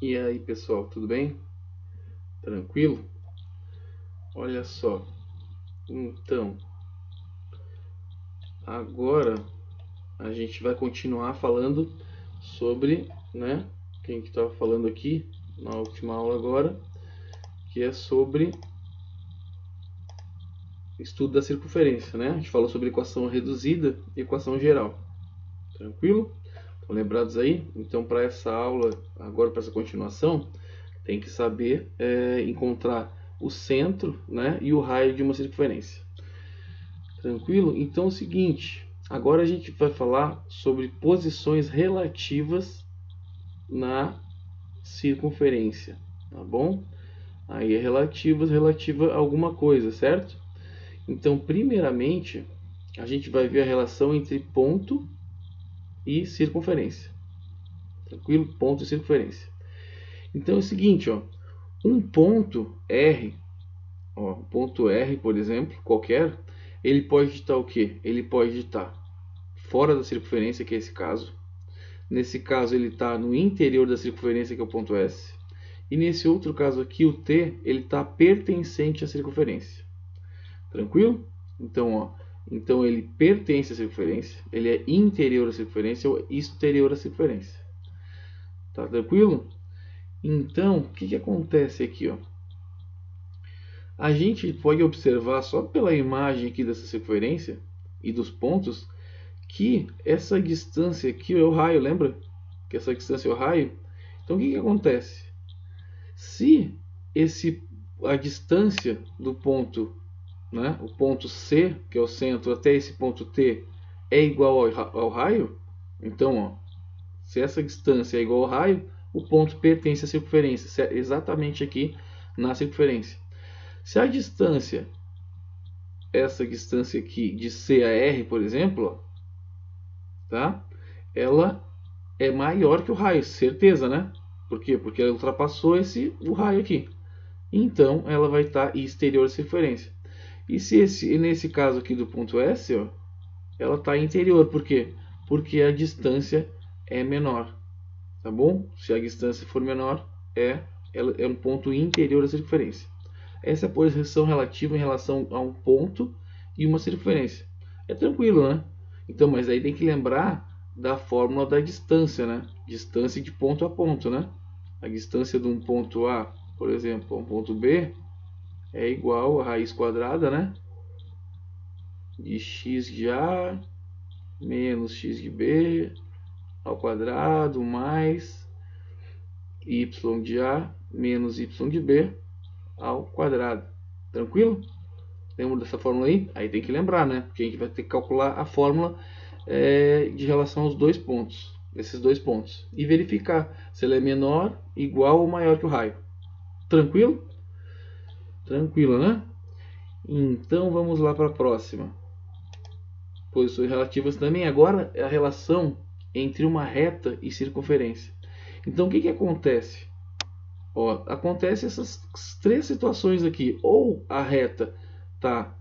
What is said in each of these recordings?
E aí, pessoal, tudo bem? Tranquilo? Olha só. Então, agora a gente vai continuar falando sobre, né, quem que estava falando aqui na última aula agora, que é sobre estudo da circunferência, né? A gente falou sobre equação reduzida e equação geral. Tranquilo? Estão lembrados aí? Então, para essa aula, agora para essa continuação, tem que saber encontrar o centro, né, e o raio de uma circunferência. Tranquilo? Então é o seguinte, agora a gente vai falar sobre posições relativas na circunferência, tá bom? Aí é relativa a alguma coisa, certo? Então, primeiramente, a gente vai ver a relação entre ponto e circunferência. Tranquilo? Ponto e circunferência. Então é o seguinte, ó, um ponto R, ó, um ponto R, por exemplo, qualquer, ele pode estar o quê? Ele pode estar fora da circunferência, que é esse caso. Nesse caso, ele está no interior da circunferência, que é o ponto S. E nesse outro caso aqui, o T, ele está pertencente à circunferência. Tranquilo? Então, ó, então ele pertence à circunferência, ele é interior à circunferência ou exterior à circunferência. Tá tranquilo? Então, o que acontece aqui, ó? A gente pode observar só pela imagem aqui dessa circunferência e dos pontos que essa distância aqui é o raio, lembra? Que essa distância é o raio. Então o que acontece? Se a distância do ponto, né, o ponto C, que é o centro, até esse ponto T é igual ao raio, então, ó, se essa distância é igual ao raio, o ponto pertence à circunferência, exatamente aqui na circunferência. Se a distância, essa distância aqui de C a R, por exemplo, ó, tá? Ela é maior que o raio, certeza, né? Por quê? Porque ela ultrapassou o raio aqui. Então, ela vai estar exterior à circunferência. E se nesse caso aqui do ponto S, ó, ela está interior. Por quê? Porque a distância é menor. Tá bom? Se a distância for menor, ela é um ponto interior à circunferência. Essa é a posição relativa em relação a um ponto e uma circunferência. É tranquilo, né? Então, mas aí tem que lembrar da fórmula da distância, né? Distância de ponto a ponto, né? A distância de um ponto A, por exemplo, a um ponto B, é igual a raiz quadrada, né? De x de A menos x de B ao quadrado mais y de A menos y de B ao quadrado. Tranquilo? Lembra dessa fórmula aí? Aí tem que lembrar, né? Porque a gente vai ter que calcular a fórmula de relação aos dois pontos, esses dois pontos, e verificar se ela é menor, igual ou maior que o raio. Tranquilo? Tranquilo, né? Então vamos lá para a próxima. Posições relativas também. Agora é a relação entre uma reta e circunferência. Então o que acontece? Ó, acontece essas três situações aqui. Ou a reta está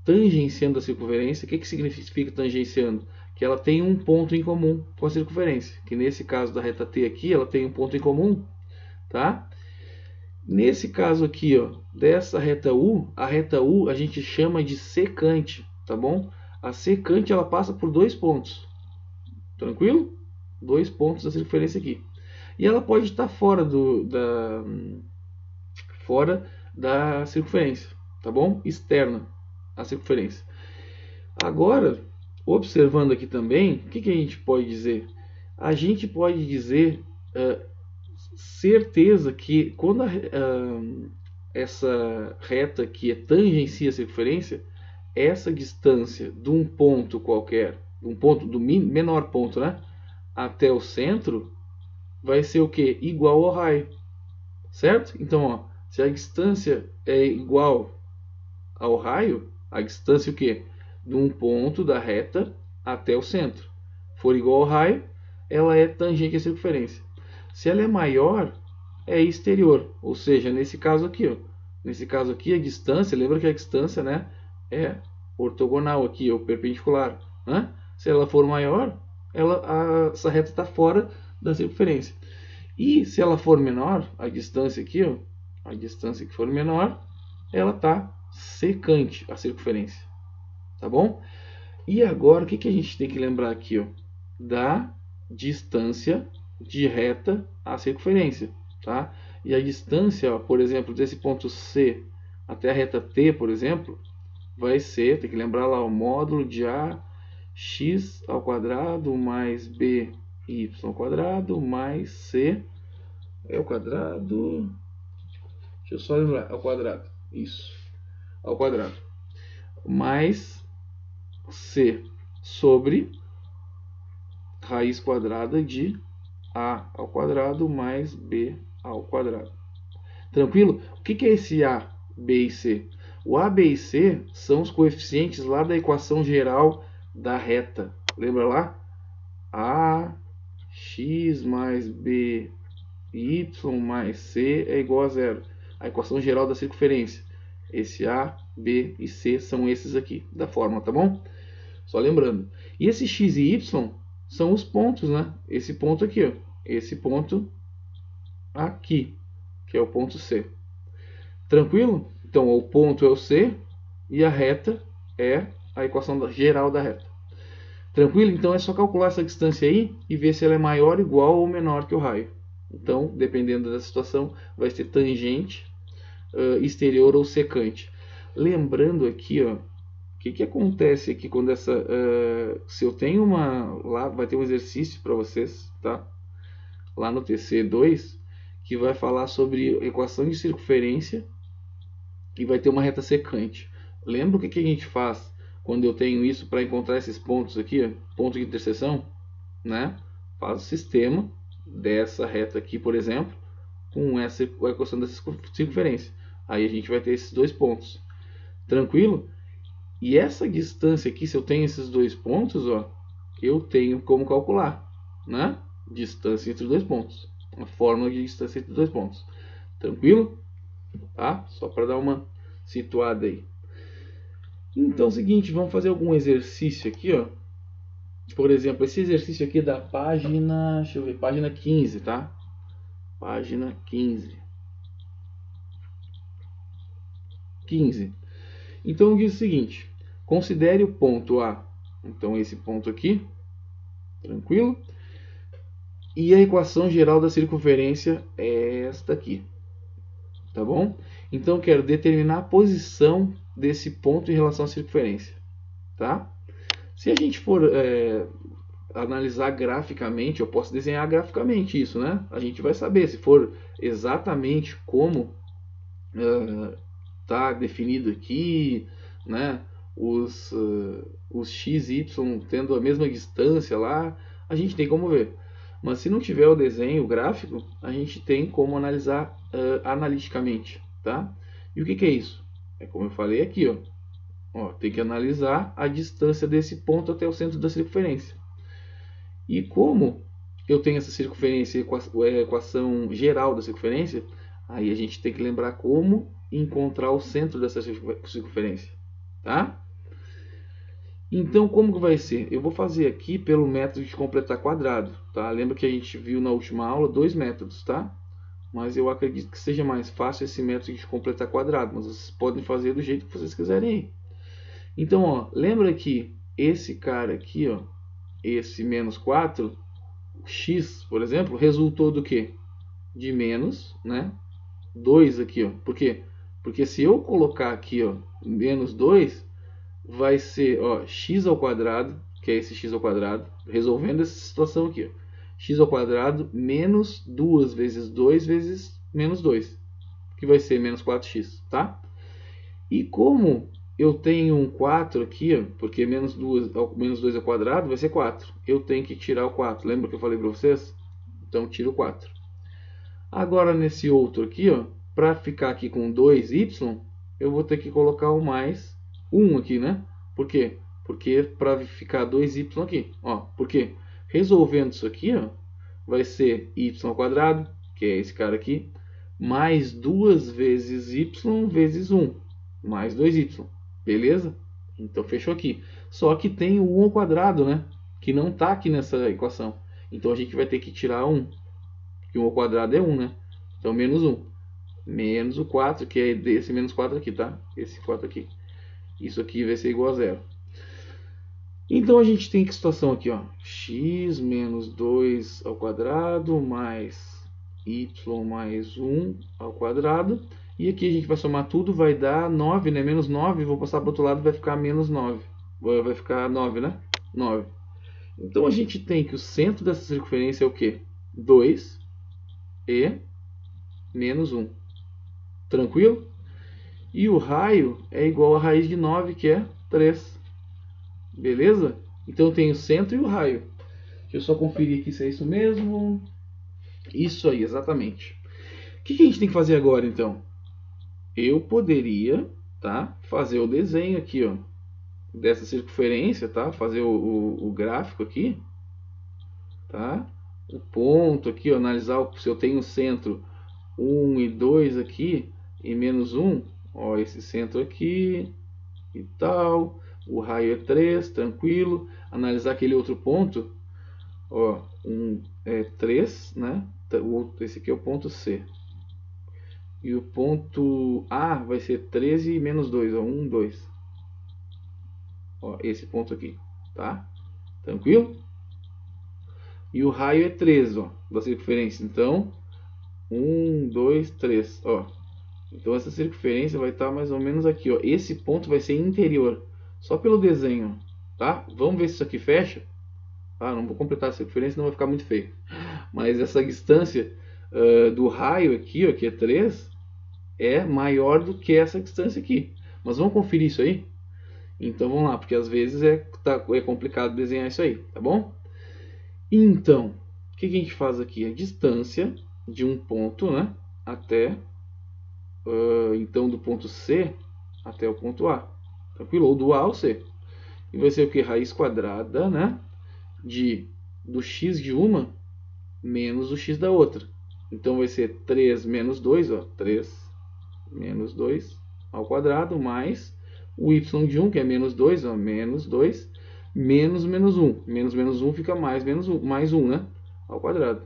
tangenciando a circunferência. O que significa tangenciando? Que ela tem um ponto em comum com a circunferência. Que nesse caso da reta T aqui, ela tem um ponto em comum, tá? Nesse caso aqui, ó, dessa reta U, a reta U a gente chama de secante, tá bom? A secante ela passa por dois pontos, tranquilo? Dois pontos da circunferência aqui. E ela pode estar fora da circunferência, tá bom? Externa à circunferência. Agora, observando aqui também, o que a gente pode dizer? A gente pode dizer certeza que quando essa reta aqui tangencia a circunferência, essa distância de um ponto qualquer, do menor ponto, né, até o centro, vai ser o que? Igual ao raio, certo? Então, ó, se a distância é igual ao raio, a distância o que? De um ponto da reta até o centro for igual ao raio, ela é tangente à circunferência. Se ela é maior, é exterior, ou seja, nesse caso aqui, ó, nesse caso aqui a distância, lembra que a distância, né, é ortogonal aqui, ou perpendicular, né? Se ela for maior, essa reta está fora da circunferência. E se ela for menor, a distância aqui, ó, a distância que for menor, ela está secante, a circunferência. Tá bom? E agora, o que a gente tem que lembrar aqui? Ó? Da distância de reta à circunferência. Tá? E a distância, ó, por exemplo, desse ponto C até a reta T, por exemplo, vai ser, tem que lembrar lá, o módulo de ax ao quadrado mais by ao quadrado mais c ao quadrado. Deixa eu só lembrar, ao quadrado. Isso. Ao quadrado. Mais c sobre raiz quadrada de a ao quadrado mais b ao quadrado. Tranquilo? O que é esse a, b e c? O a, b e c são os coeficientes lá da equação geral da reta. Lembra lá? A, x mais b, y mais c é igual a zero. A equação geral da circunferência. Esse a, b e c são esses aqui, da fórmula, tá bom? Só lembrando. E esse x e y são os pontos, né? Esse ponto aqui, ó. Esse ponto aqui, que é o ponto C. Tranquilo? Então, o ponto é o C e a reta é a equação geral da reta. Tranquilo? Então, é só calcular essa distância aí e ver se ela é maior, igual ou menor que o raio. Então, dependendo da situação, vai ser tangente, exterior ou secante. Lembrando aqui, ó, o que acontece aqui quando essa... se eu tenho uma... Lá vai ter um exercício para vocês, tá? Lá no TC2, que vai falar sobre equação de circunferência e vai ter uma reta secante. Lembra o que a gente faz quando eu tenho isso para encontrar esses pontos aqui, ó, ponto de interseção? Né? Faz o sistema dessa reta aqui, por exemplo, com essa equação dessa circunferência. Aí a gente vai ter esses dois pontos. Tranquilo? E essa distância aqui, se eu tenho esses dois pontos, ó, eu tenho como calcular, né? Distância entre dois pontos. A fórmula de distância entre dois pontos. Tranquilo? Tá? Só para dar uma situada aí. Então é o seguinte, vamos fazer algum exercício aqui, ó. Por exemplo, esse exercício aqui é da página, deixa eu ver, página 15, tá? Página 15. Então diz o seguinte: considere o ponto A. Então esse ponto aqui, tranquilo? E a equação geral da circunferência é esta aqui. Tá bom? Então eu quero determinar a posição desse ponto em relação à circunferência. Tá? Se a gente for analisar graficamente, eu posso desenhar graficamente isso, né? A gente vai saber se for exatamente como tá definido aqui, né? Os x e y tendo a mesma distância lá, a gente tem como ver. Mas se não tiver o desenho, o gráfico, a gente tem como analisar analiticamente, tá? E o que é isso? É como eu falei aqui, ó, tem que analisar a distância desse ponto até o centro da circunferência. E como eu tenho essa circunferência, equação geral da circunferência, aí a gente tem que lembrar como encontrar o centro dessa circunferência, tá? Então, como que vai ser? Eu vou fazer aqui pelo método de completar quadrado, tá? Lembra que a gente viu na última aula dois métodos, tá? Mas eu acredito que seja mais fácil esse método de completar quadrado, mas vocês podem fazer do jeito que vocês quiserem aí. Então, ó, lembra que esse cara aqui, ó, esse menos 4, x, por exemplo, resultou do quê? De menos, né? 2 aqui, ó. Por quê? Porque se eu colocar aqui, ó, menos 2, vai ser, ó, x ao quadrado, que é esse x ao quadrado, resolvendo essa situação aqui, ó. X ao quadrado menos 2 vezes 2 vezes menos 2, que vai ser menos 4x, tá? E como eu tenho um 4 aqui, ó, porque menos 2 ao quadrado vai ser 4. Eu tenho que tirar o 4. Lembra que eu falei para vocês? Então, tiro o 4. Agora, nesse outro aqui, ó, para ficar aqui com 2y, eu vou ter que colocar o mais 1 aqui, né? Por quê? Porque para ficar 2y aqui, ó, por quê? Resolvendo isso aqui, ó, vai ser y ao quadrado, que é esse cara aqui, mais 2 vezes y vezes 1, mais 2y. Beleza? Então fechou aqui. Só que tem o 1 ao quadrado, né? Que não está aqui nessa equação. Então a gente vai ter que tirar 1. porque 1 ao quadrado é 1, né? Então menos 1. Menos o 4, que é desse menos 4 aqui, tá? Esse 4 aqui. Isso aqui vai ser igual a 0. Então a gente tem que situação aqui, ó, x menos 2 ao quadrado mais y mais 1 ao quadrado. E aqui a gente vai somar tudo, vai dar 9, né? Menos 9, vou passar para o outro lado, vai ficar menos 9. Vai ficar 9, né? 9. Então a gente tem que o centro dessa circunferência é o quê? 2 e menos 1. Tranquilo? E o raio é igual a raiz de 9, que é 3. Beleza? Então tem o centro e o raio. Deixa eu só conferir aqui se é isso mesmo. Isso aí, exatamente. O que a gente tem que fazer agora, então? Eu poderia, tá, fazer o desenho aqui, ó, dessa circunferência, tá? Fazer o gráfico aqui, tá? O ponto aqui, ó, analisar se eu tenho o centro 1 e 2 aqui e menos 1, ó, esse centro aqui e tal. O raio é 3, tranquilo. Analisar aquele outro ponto, ó, é 3, né? Esse aqui é o ponto C. E o ponto A vai ser 13 e menos 2, ó, 1, 2. Ó, esse ponto aqui, tá? Tranquilo? E o raio é 3, ó, da circunferência. Então, 1, 2, 3, ó. Então essa circunferência vai estar mais ou menos aqui, ó. Esse ponto vai ser interior, só pelo desenho, tá? Vamos ver se isso aqui fecha. Ah, não vou completar a circunferência, senão vai ficar muito feio. Mas essa distância do raio aqui, ó, que é 3, é maior do que essa distância aqui. Mas vamos conferir isso aí? Então vamos lá, porque às vezes é complicado desenhar isso aí, tá bom? Então, o que a gente faz aqui? A distância de um ponto, né, até, então do ponto C até o ponto A, tranquilo? Ou do A ao C. E vai ser o que? Raiz quadrada, né, do x de uma menos o x da outra. Então vai ser 3 menos 2, ó, 3 menos 2 ao quadrado, mais o y de 1, que é menos 2, ó, menos 2, menos menos 1. Menos menos 1 fica mais menos 1, mais 1, né, ao quadrado.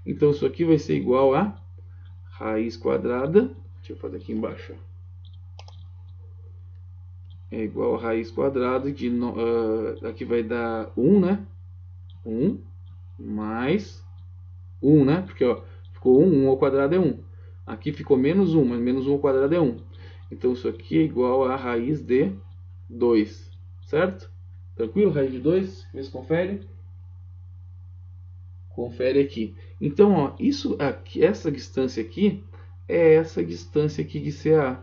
Então isso aqui vai ser igual a raiz quadrada, deixa eu fazer aqui embaixo, é igual a raiz quadrada de, aqui vai dar 1, né, 1 mais 1, né, porque ó, ficou 1, 1 ao quadrado é 1. Aqui ficou menos 1, mas menos 1 ao quadrado é 1. Então isso aqui é igual a raiz de 2, certo? Tranquilo? Raiz de 2, vê se confere. Confere aqui. Então, ó, isso aqui, essa distância aqui é essa distância aqui de CA,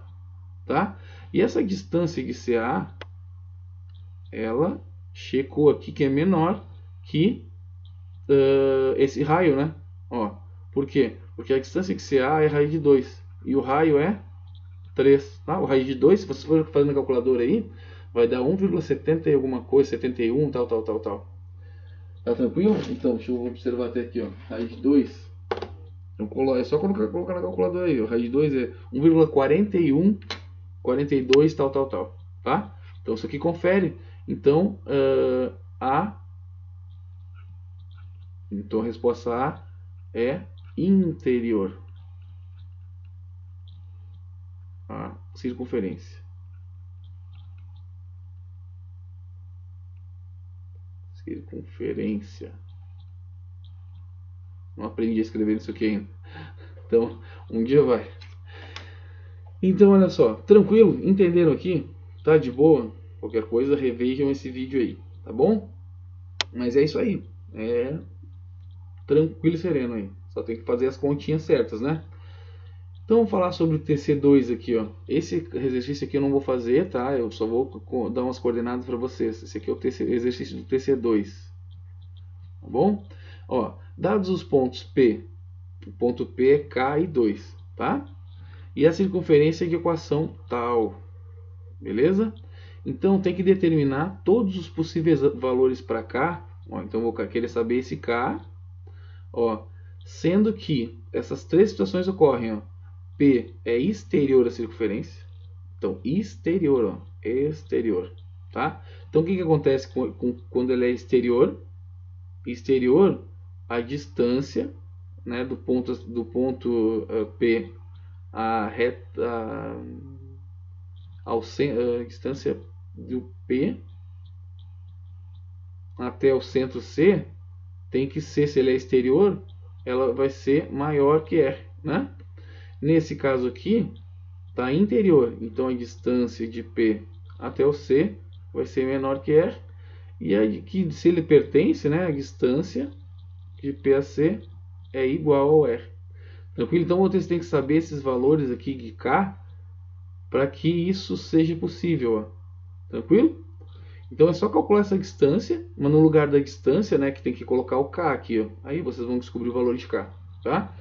tá? E essa distância de CA, ela checou aqui que é menor que esse raio, né? Ó, por quê? Porque a distância de CA é raiz de 2 e o raio é 3, tá? O raiz de 2, se você for fazendo a calculadora aí, vai dar 1,70 e alguma coisa, 71, tal. Tá tranquilo? Então, deixa eu observar até aqui, ó. Raiz de 2. Então, é só colocar na calculadora aí, ó. Raiz de 2 é 1,41, 42, tal. Tá? Então, isso aqui confere. Então, então a resposta A é interior. A circunferência. Circunferência. Não aprendi a escrever isso aqui ainda. Então, um dia vai. Então, olha só. Tranquilo? Entenderam aqui? Tá de boa? Qualquer coisa, revejam esse vídeo aí. Tá bom? Mas é isso aí. É tranquilo e sereno aí. Só tem que fazer as continhas certas, né? Então, vamos falar sobre o TC2 aqui, ó. Esse exercício aqui eu não vou fazer, tá? Eu só vou dar umas coordenadas para vocês. Esse aqui é o exercício do TC2. Tá bom? Ó, dados os pontos P, o ponto P é K e 2, tá? E a circunferência de equação tal. Beleza? Então, tem que determinar todos os possíveis valores para K. Ó, então, vou querer saber esse K. Ó, sendo que essas três situações ocorrem, ó. P é exterior à circunferência. Então, exterior, ó, exterior, tá? Então, o que acontece quando ele é exterior? Exterior, a distância, né, do ponto P a distância do P até o centro C tem que ser, se ele é exterior, ela vai ser maior que R, né? Nesse caso aqui, está interior, então a distância de P até o C vai ser menor que R, e aqui, se ele pertence, né, a distância de P a C é igual ao R. Tranquilo? Então vocês têm que saber esses valores aqui de K para que isso seja possível. Ó. Tranquilo? Então é só calcular essa distância, mas no lugar da distância, né, que tem que colocar o K aqui. Ó. Aí vocês vão descobrir o valor de K. Tá?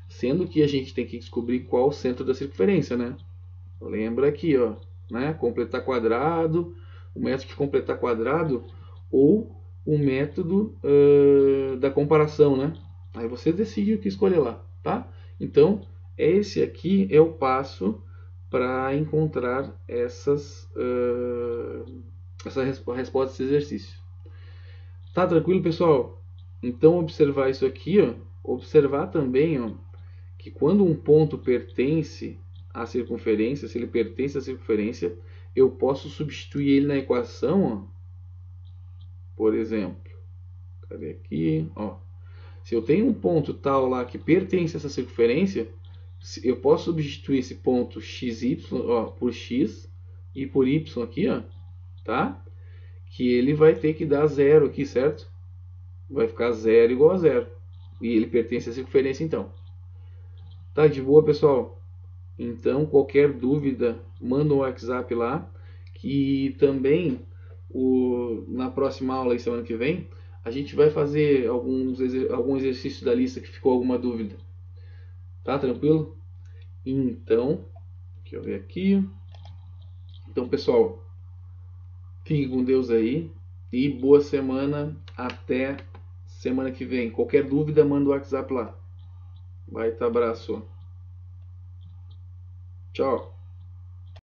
Sendo que a gente tem que descobrir qual o centro da circunferência. Né? Lembra aqui, ó, né, completar quadrado, o método de completar quadrado ou o método da comparação. Né? Aí você decide o que escolher lá. Tá? Então, esse aqui é o passo para encontrar essa resposta desse exercício. Tá tranquilo, pessoal? Então, observar isso aqui, ó, observar também, ó, que quando um ponto pertence à circunferência, se ele pertence à circunferência, eu posso substituir ele na equação, ó, por exemplo, cadê aqui? Ó, se eu tenho um ponto tal lá que pertence a essa circunferência, eu posso substituir esse ponto xy, ó, por x e por y aqui, ó, tá? Que ele vai ter que dar zero aqui, certo? Vai ficar zero igual a zero. E ele pertence à circunferência, então. Tá de boa, pessoal? Então, qualquer dúvida, manda um WhatsApp lá. Que também, na próxima aula, aí, semana que vem, a gente vai fazer algum exercício da lista que ficou alguma dúvida. Tá tranquilo? Então, deixa eu ver aqui. Então, pessoal, fique com Deus aí e boa semana. Até semana que vem. Qualquer dúvida, manda o WhatsApp lá. Baita abraço. Tchau.